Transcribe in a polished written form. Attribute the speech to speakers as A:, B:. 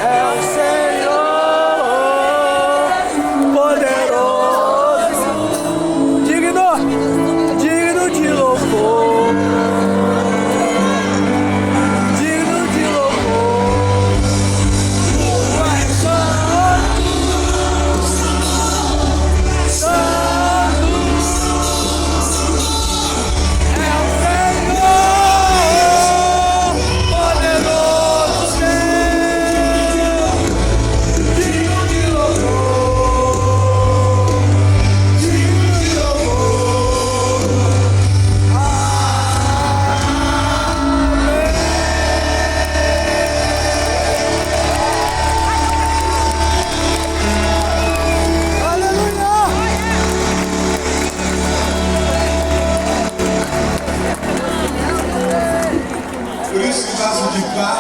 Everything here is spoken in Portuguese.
A: é o Senhor poderoso, digno, digno de louvor, digno de louvor. Tu és santo, santo, é o Senhor poderoso Deus, digno de louvor, digno de louvor. Aleluia!
B: Por isso, em caso de carro.